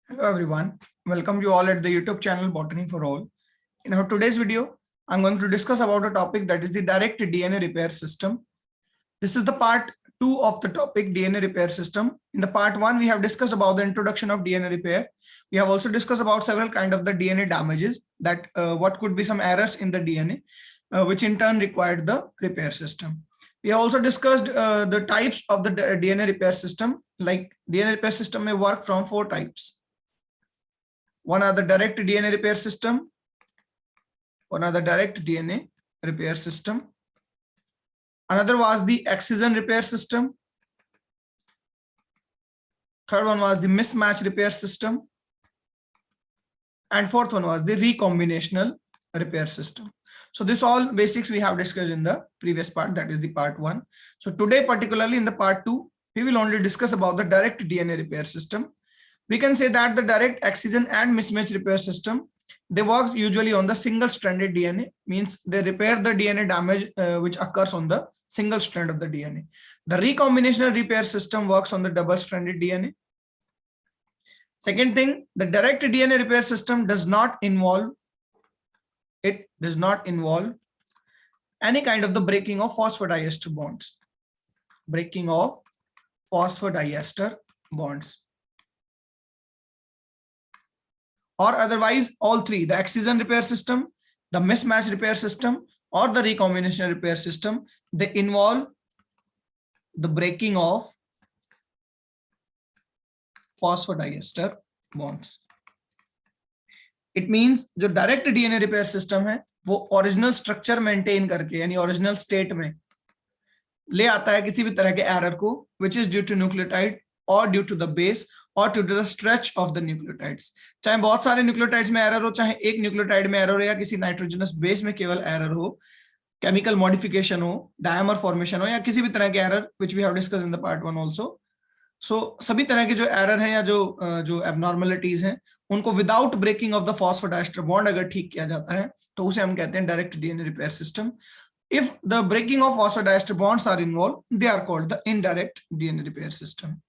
Hello everyone, welcome you all at the YouTube channel Botany for All. In our today's video, I'm going to discuss about a topic that is the direct DNA repair system. This is the part 2 of the topic DNA repair system. In the part 1, we have discussed about the introduction of DNA repair. We have also discussed about several kind of the DNA damages, that what could be some errors in the DNA, which in turn required the repair system. We have also discussed the types of the DNA repair system. Like DNA repair system may work from 4 types. One are the direct DNA repair system, another direct DNA repair system. Another was the excision repair system. Third one was the mismatch repair system. And fourth one was the recombinational repair system. So this all basics we have discussed in the previous part, that is the part 1. So today, particularly in the part 2, we will only discuss about the direct DNA repair system. We can say that the direct excision and mismatch repair system, they work usually on the single stranded DNA, means they repair the DNA damage which occurs on the single strand of the DNA. The recombinational repair system works on the double stranded DNA. Second thing, the direct DNA repair system does not involve any kind of the breaking of phosphodiester bonds. Breaking of phosphodiester bonds. Or otherwise, all three, the excision repair system, the mismatch repair system, or the recombination repair system, they involve the breaking of phosphodiester bonds. It means जो direct DNA repair system है वो original structure maintain करके यानी original state में ले आता है किसी भी तरह के एरर को, which is due to nucleotide or due to the base or due to the stretch of the nucleotides. चाहे बहुत सारे न्यूक्लियोटाइड्स में एरर हो, चाहे एक न्यूक्लियोटाइड में एरर हो, या किसी नाइट्रोजनस बेस में केवल एरर हो, केमिकल मॉडिफिकेशन हो, डायमर फॉर्मेशन हो, या किसी भी तरह के error which we have discussed in the part 1 also. So सभी तरह के जो एरर हैं या जो एबनॉर्मलिटीज हैं उनको without breaking off the phosphodiester bond अगर ठीक किया जाता है तो उसे हम कहते हैं direct DNA repair system. If the breaking of phosphodiester bonds are involved, they are called the indirect DNA repair system.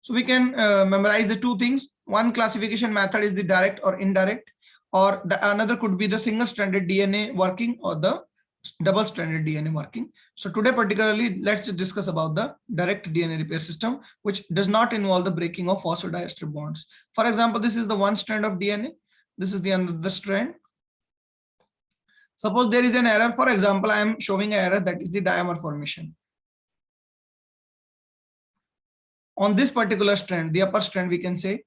So we can memorize the two things. One classification method is the direct or indirect, or another could be the single stranded DNA working or the double stranded DNA working. So today particularly, let's discuss about the direct DNA repair system, which does not involve the breaking of phosphodiester bonds. For example, this is the one strand of DNA. This is the another strand. Suppose there is an error. For example, I am showing an error, that is the dimer formation. On this particular strand, the upper strand, we can say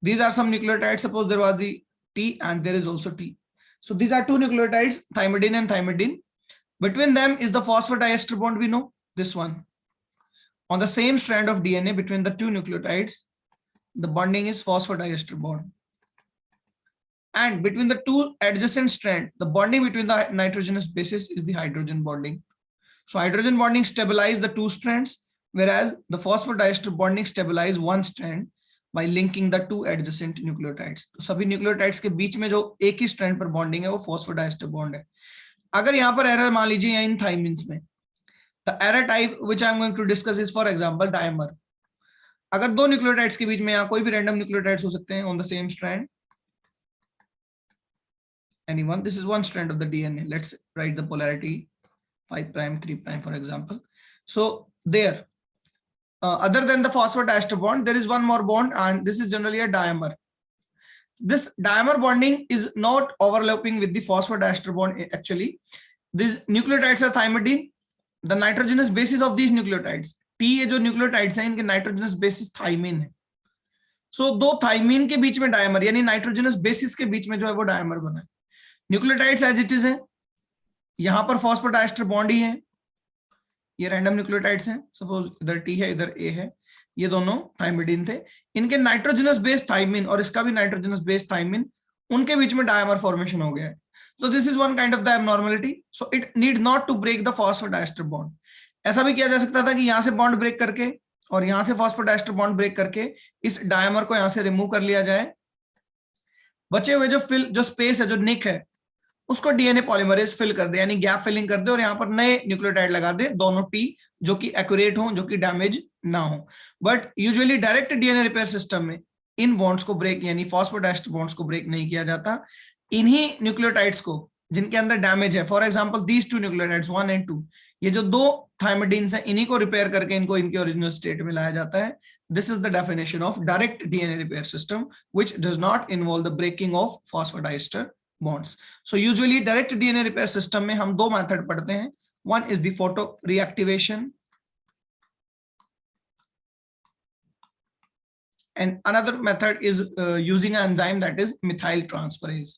these are some nucleotides. Suppose there was the T and there is also T. So these are two nucleotides, thymidine and thymidine. Between them is the phosphodiester bond, we know, this one. On the same strand of DNA between the two nucleotides, the bonding is phosphodiester bond. And between the two adjacent strands, the bonding between the nitrogenous bases is the hydrogen bonding. So hydrogen bonding stabilizes the two strands, whereas the phosphodiester bonding stabilizes one strand by linking the two adjacent nucleotides. तो सभी nucleotides के बीच में जो एक ही strand पर bonding है वो phosphodiester bond है. अगर यहाँ पर error मान लीजिए इन thymines में, the error type which I am going to discuss is for example dimer. अगर दो nucleotides के बीच में यहाँ कोई भी random nucleotides हो सकते हैं on the same strand, anyone, this is one strand of the DNA. Let's write the polarity 5 prime 3 prime for example. So there, other than the phosphodiester bond, there is one more bond, and this is generally a dimer. This dimer bonding is not overlapping with the phosphodiester bond. Actually, these nucleotides are thymidine. The nitrogenous basis of these nucleotides, T ये जो nucleotides हैं इनके nitrogenous basis thymine है. So दो thymine के बीच में dimer यानी nitrogenous basis के बीच में जो है वो dimer बना है. Nucleotides as it is है, यहाँ पर phosphodiester bond ही है, ये रैंडम न्यूक्लियोटाइड्स हैं. सपोज इधर टी है इधर ए है, ये दोनों थाइमिडीन थे, इनके नाइट्रोजनस बेस थाइमिन और इसका भी नाइट्रोजनस बेस थाइमिन, उनके बीच में डायमर फॉर्मेशन हो गया है. So this is one kind of the abnormality. So it need not to break the phosphodiester bond. ऐसा भी किया जा सकता था कि यहाँ से बॉन्ड ब्रेक करके और यहाँ से फॉस्फोडाइस्टर बॉन्ड ब्रेक करके इस डायमर को यहाँ से रिमूव कर लिया जाए. बचे हुए जो स्पेस है, जो निक है, उसको डीएनए पॉलीमरेज फिल कर दे, यानी गैप फिलिंग कर दे और यहाँ पर नए न्यूक्लियोटाइड लगा दे, दोनों टी जो कि एक्यूरेट हो, जो कि डैमेज ना हो. But usually direct DNA repair system में इन बॉन्ड्स को ब्रेक यानी फॉस्फोडाइस्टर बॉन्ड्स को ब्रेक नहीं किया जाता। इन्हीं न्यूक्लियोटाइड्स को जिनके अंदर डैमेज है, for example these two nucleotides 1 and 2, ये जो दो थायमिडीन्स हैं, इन्हीं को रिपेयर करके इनको इनके ओरिजिनल स्टेट में लाया जाता है। This is the definition of direct DNA repair system which does not involve the breaking of phosphodiester bonds. So usually direct DNA repair system में हम दो मेथड पढ़ते हैं। One is the photoreactivation and another method is using an enzyme that is methyl transferase,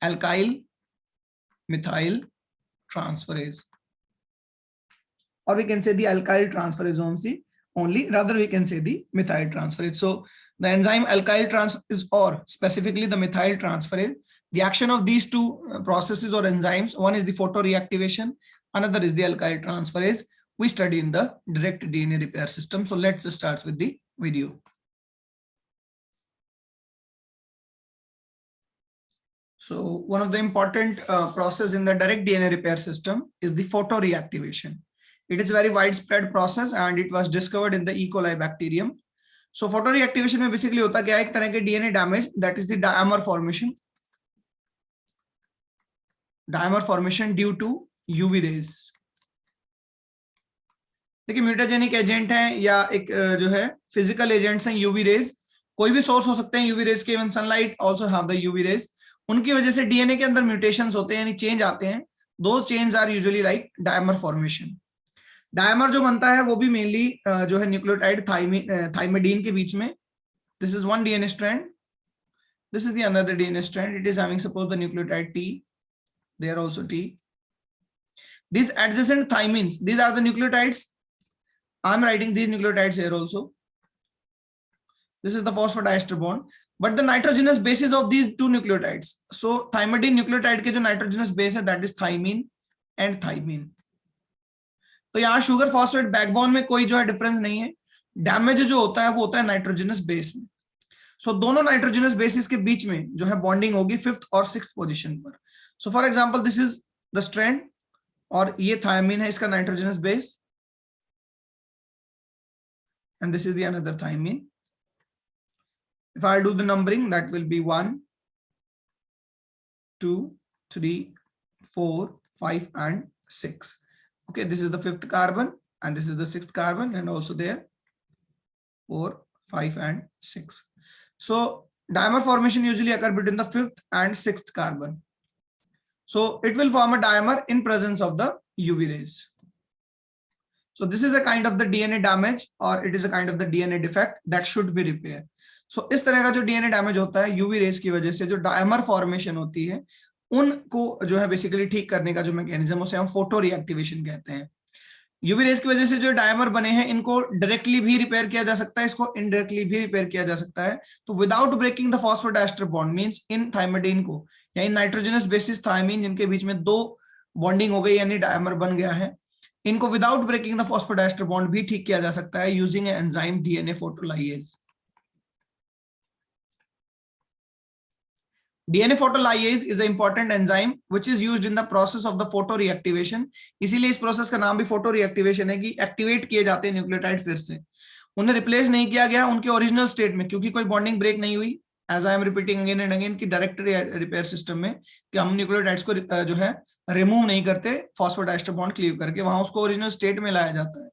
alkyl methyl transferase, or we can say the alkyl transferase only, rather we can say the methyl transferase. So the enzyme alkyl transferase, or specifically the methyl transferase, the action of these two processes or enzymes, one is the photoreactivation, another is the alkyl transferase, we study in the direct DNA repair system. So let's start with the video. So one of the important process in the direct DNA repair system is the photoreactivation. It is a very widespread process and it was discovered in the E. coli bacterium. So photoreactivation में basically होता क्या है, एक तरह के DNA damage, that is the dimer formation. Dimer formation due to UV rays. देखिए mutagenic agent हैं या एक जो है फिजिकल एजेंट्स हैं यूवी रेज, कोई भी सोर्स हो सकते हैं यूवी रेज के, even sunlight also have the UV rays. उनकी वजह से डीएनए के अंदर म्यूटेशंस होते हैं यानी चेंज आते हैं। Those change are usually like dimer formation. Dimer जो बनता है वो भी मेनली जो है न्यूक्लियोटाइड थाइमिडीन के बीच में। This is one DNA strand, this is the another DNA strand, it is having suppose the nucleotide T, there also T. These adjacent thymines, these are the nucleotides. I'm writing these nucleotides here also. This is the phosphodiester bond, but the nitrogenous bases of these two nucleotides. So thymidine nucleotide के जो nitrogenous base है, that is thymine and thymine. तो यहाँ sugar phosphate backbone में कोई जो है difference नहीं है। डैमेज जो होता है वो होता है नाइट्रोजनस बेस में। सो दोनों नाइट्रोजनस बेसिस के बीच में जो है बॉन्डिंग होगी 5th और 6th पोजीशन पर। So for example this is the strand और ये थायमिन है, इसका nitrogenous base, and this is the another thymine. If I do the numbering, that will be 1, 2, 3, 4, 5 and 6. Okay, this is the 5th carbon and this is the 6th carbon, and also there 4, 5 and 6. So dimer formation usually occur between the 5th and 6th carbon. So it will form a dimer in presence of the UV rays. So this is a kind of the DNA damage or it is a kind of the DNA defect that should be repaired. So इस तरह का जो DNA damage होता है UV rays की वजह से, जो डायमर फॉर्मेशन होती है, उनको जो है बेसिकली ठीक करने का जो मैकेनिज्म, उसे हम फोटो रिएक्टिवेशन कहते हैं। यूवी रेज की वजह से जो डायमर बने हैं इनको डायरेक्टली भी रिपेयर किया जा सकता है, इसको इनडायरेक्टली भी रिपेयर किया जा सकता है। तो without breaking the phosphodiester bond means इन थाइमिडीन को या इन नाइट्रोजनस बेसिस थायमीन जिनके बीच में दो बॉन्डिंग हो गई यानी डायमर बन गया है, इनको without breaking the phosphodiester bond भी ठीक किया जा सकता है using an enzyme DNA photolyase. DNA photolysase is an important enzyme which is used in the process of the photoreactivation. इसीलिए इस प्रोसेस का नाम भी photoreactivation है कि एक्टिवेट किए जाते हैं न्यूक्लियोटाइड, फिर से उन्हें रिप्लेस नहीं किया गया उनके ओरिजिनल स्टेट में, क्योंकि कोई बॉन्डिंग ब्रेक नहीं हुई। As I am repeating again and again कि डायरेक्ट रिपेयर सिस्टम में कि हम न्यूक्लियोटाइड्स को जो है रिमूव नहीं करते फॉस्फोडाइस्टर बॉन्ड क्लीव करके, वहां उसको ओरिजिनल स्टेट में लाया जाता है।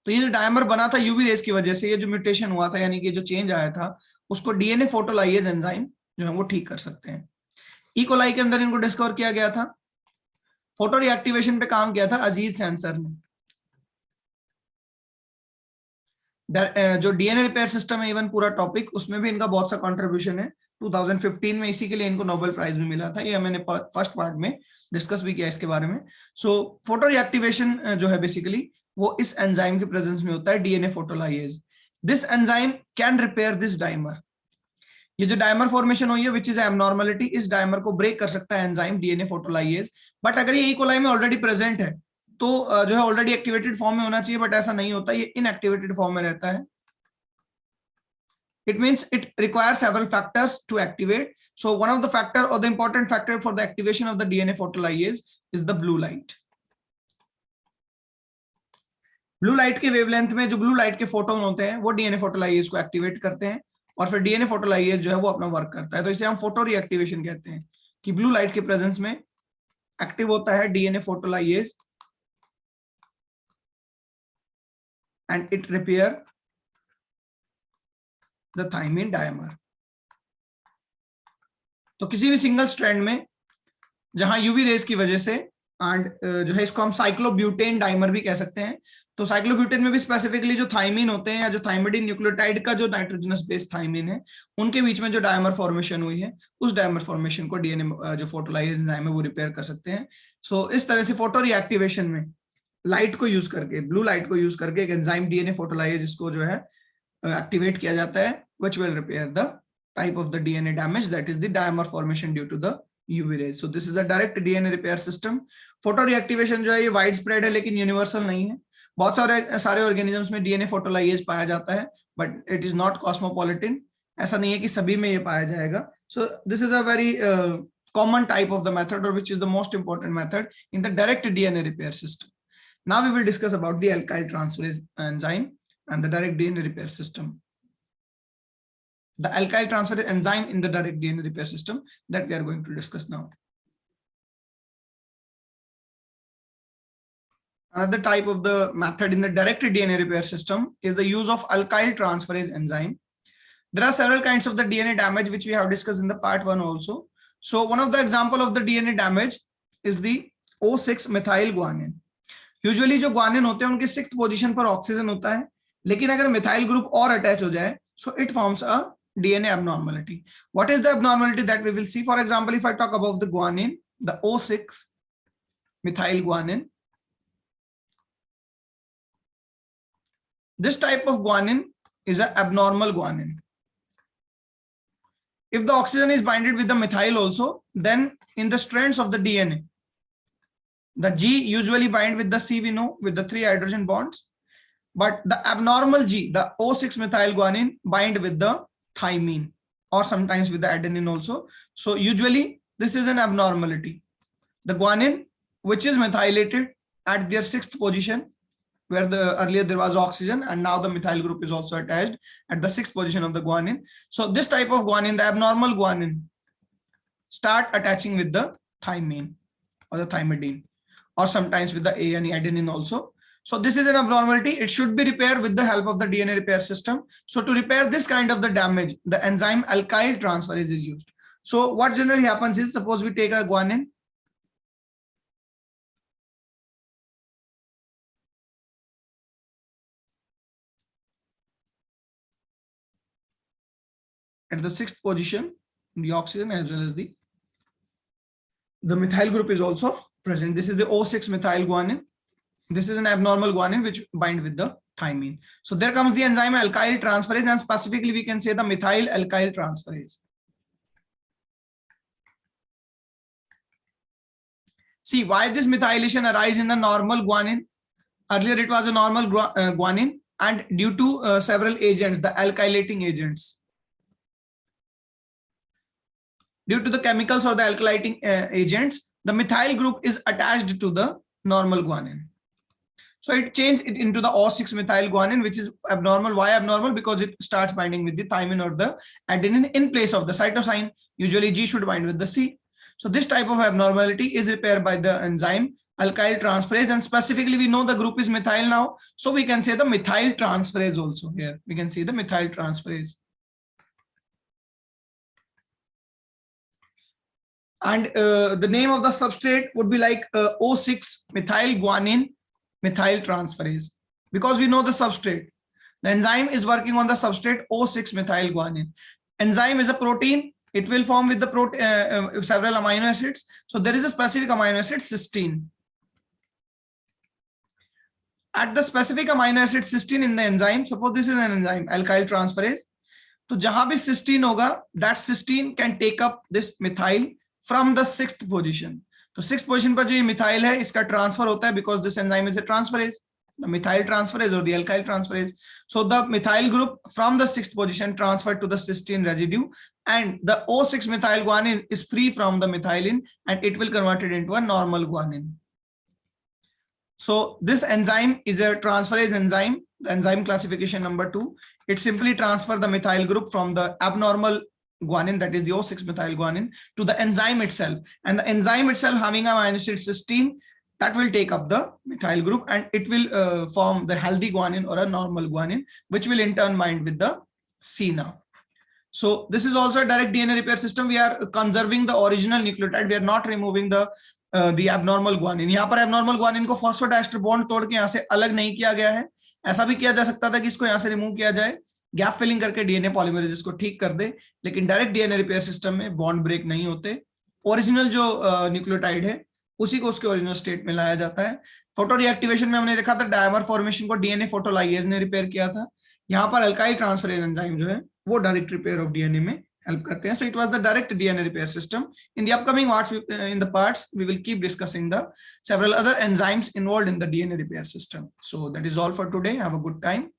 तो ये जो डायमर बना था यूवी रेस की वजह से, ये जो म्यूटेशन हुआ था यानी कि जो चेंज आया था, उसको डीएनए फोटोलाइएज एंजाइम जो है वो ठीक कर सकते हैं। ई कोलाई के अंदर इनको डिस्कवर किया गया था। फोटो रिएक्टिवेशन पे काम किया था अजीज सेंसर ने। जो डीएनए रिपेयर सिस्टम है, इवन पूरा टॉपिक, उसमें भी इनका बहुत सा कंट्रीब्यूशन है। 2015 में इसी के लिए इनको नोबेल प्राइज भी मिला था। ये मैंने फर्स्ट पार्ट में डिस्कस भी किया इसके बारे में। सो फोटो रिएक्टिवेशन जो है बेसिकली वो इस एंजाइम के प्रेजेंस में होता है, DNA photolyase. This enzyme can repair this dimer. ये जो डायमर फॉर्मेशन हुई है विच इज एबनॉर्मलिटी, इस डायमर को ब्रेक कर सकता है एंजाइम डीएनए फोटोलाइएज। बट अगर ये ई कोलाई में ऑलरेडी प्रेजेंट है तो जो है ऑलरेडी एक्टिवेटेड फॉर्म में होना चाहिए, बट ऐसा नहीं होता, ये इनएक्टिवेटेड फॉर्म में रहता है। It means it requires several factors to activate. So one of the factor or the important factor for the activation of the DNA photolysase is the blue light. Blue light के wavelength में जो blue light के photon होते हैं वो DNA फोटोलाइएज को activate करते हैं। और फिर डीएनए फोटोलाइएज जो है वो अपना वर्क करता है। तो इसे हम फोटो रिएक्टिवेशन कहते हैं कि ब्लू लाइट के प्रेजेंस में एक्टिव होता है DNA photolyase and it repair the thymine dimer. तो किसी भी सिंगल स्ट्रैंड में जहां यूवी रेस की वजह से एंड जो है इसको हम साइक्लोब्यूटेन डाइमर भी कह सकते हैं। तो साइक्लोब्यूटेन में भी स्पेसिफिकली जो थाइमिन होते हैं या जो थाइमिडिन न्यूक्लियोटाइड का जो नाइट्रोजनस बेस थाइमिन है उनके बीच में जो डायमर फॉर्मेशन हुई है उस डायमर फॉर्मेशन को डीएनए जो फोटोलाइज एंजाइम है वो रिपेयर कर सकते हैं। सो इस तरह से फोटो रिएक्टिवेशन में लाइट को यूज करके, ब्लू लाइट को यूज करके एक एंजाइम डीएनए फोटोलाइज इसको जो है एक्टिवेट किया जाता है which will repair the type of the DNA damage, that is the dimer formation due to the UV rays. So this is a direct DNA repair system. Photo reactivation जो है ये wide spread है लेकिन universal नहीं है। बहुत सारे organisms में डीएनए फोटोलाइज पाया जाता है but it is not cosmopolitan. ऐसा नहीं है कि सभी में ये पाया जाएगा। So this is a very common type of the method और which is the most important method in the direct DNA repair system. Now we will discuss about the alkyl transferase enzyme and the direct DNA repair system. The alkyl transferase enzyme in the direct DNA repair system that we are going to discuss now. Another type of the method in the direct DNA repair system is the use of alkyl transferase enzyme. There are several kinds of the DNA damage which we have discussed in the part 1 also. So one of the example of the DNA damage is the O6 methyl guanine. Usually जो guanine होते हैं उनके 6th position पर oxygen होता है, लेकिन अगर methyl group और अटैच हो जाए so it forms a DNA abnormality. What is the abnormality that we will see? For example, if I talk about the guanine, the O6 methyl guanine, this type of guanine is an abnormal guanine. If the oxygen is binded with the methyl also, then in the strands of the DNA, the G usually bind with the C, we know, with the 3 hydrogen bonds, but the abnormal G, the O6 methyl guanine, bind with the thymine or sometimes with the adenine also. So usually this is an abnormality. The guanine which is methylated at their 6th position where earlier there was oxygen and now the methyl group is also attached at the 6th position of the guanine. So this type of guanine, the abnormal guanine, start attaching with the thymine or the thymidine or sometimes with the A and adenine also. So this is an abnormality. It should be repaired with the help of the DNA repair system. So to repair this kind of the damage, the enzyme alkyl transferase is used. So what generally happens is, suppose we take a guanine. At the 6th position, the oxygen as well as the methyl group is also present. This is the O6 methyl guanine. This is an abnormal guanine which bind with the thymine. So there comes the enzyme alkyl transferase, and specifically we can say the methyl alkyl transferase. See why this methylation arise in the normal guanine. Earlier it was a normal guanine, and due to several agents, the alkylating agents, due to the chemicals or the alkylating agents, the methyl group is attached to the normal guanine. So it changed it into the O6 methyl guanine, which is abnormal. Why abnormal? Because it starts binding with the thymine or the adenine in place of the cytosine. Usually G should bind with the C. So this type of abnormality is repaired by the enzyme alkyl transferase, and specifically we know the group is methyl now. So we can say the methyl transferase also. Here we can see the methyl transferase. And the name of the substrate would be like O6 methyl guanine methyl transferase, because we know the substrate. The enzyme is working on the substrate O6 methyl guanine. Enzyme is a protein. It will form with the several amino acids. So there is a specific amino acid cysteine. At the specific amino acid cysteine in the enzyme, suppose this is an enzyme alkyl transferase. So jahan bhi cysteine hoga, that cysteine can take up this methyl from the 6th position. तो 6th position पर जो ये methyl है इसका transfer होता है because this enzyme is a transferase, the methyl transferase or the alkyl transferase. So the methyl group from the 6th position transferred to the cysteine residue, and the O6 methyl guanine is free from the methylene and it will convert it into a normal guanine. So this enzyme is a transferase enzyme the enzyme classification number 2, it simply transfer the methyl group from the abnormal guanine, that is the O6 methyl guanine, to the enzyme itself, and the enzyme itself having a amino acid cysteine that will take up the methyl group and it will form the healthy guanine or a normal guanine, which will in turn bind with the C now. So this is also a direct DNA repair system. We are conserving the original nucleotide. We are not removing the abnormal guanine. यहाँ पर abnormal guanine को phosphodiester bond तोड़ के यहाँ से अलग नहीं किया गया है. ऐसा भी किया जा सकता था कि इसको यहाँ से रिमूव किया जाए, गैप फिलिंग करके डीएनए पॉलीमरेज को ठीक कर दे, लेकिन डायरेक्ट डीएनए रिपेयर सिस्टम में बॉन्ड ब्रेक नहीं होते. ओरिजिनल जो न्यूक्लियोटाइड है उसी को उसके ओरिजिनल स्टेट में लाया जाता है. फोटो रिएक्टिवेशन में हमने देखा था डायमर फॉर्मेशन को डीएनए फोटोलाइएज ने रिपेयर किया था. यहाँ पर अल्काइल ट्रांसफरेज एंजाइम जो है वो डायरेक्ट रिपेयर ऑफ डीएनए में हेल्प करते हैं. So it was the direct DNA repair system. In the upcoming parts we will keep discussing the several other enzymes involved in the DNA repair system. So that is all for today. Have a good time.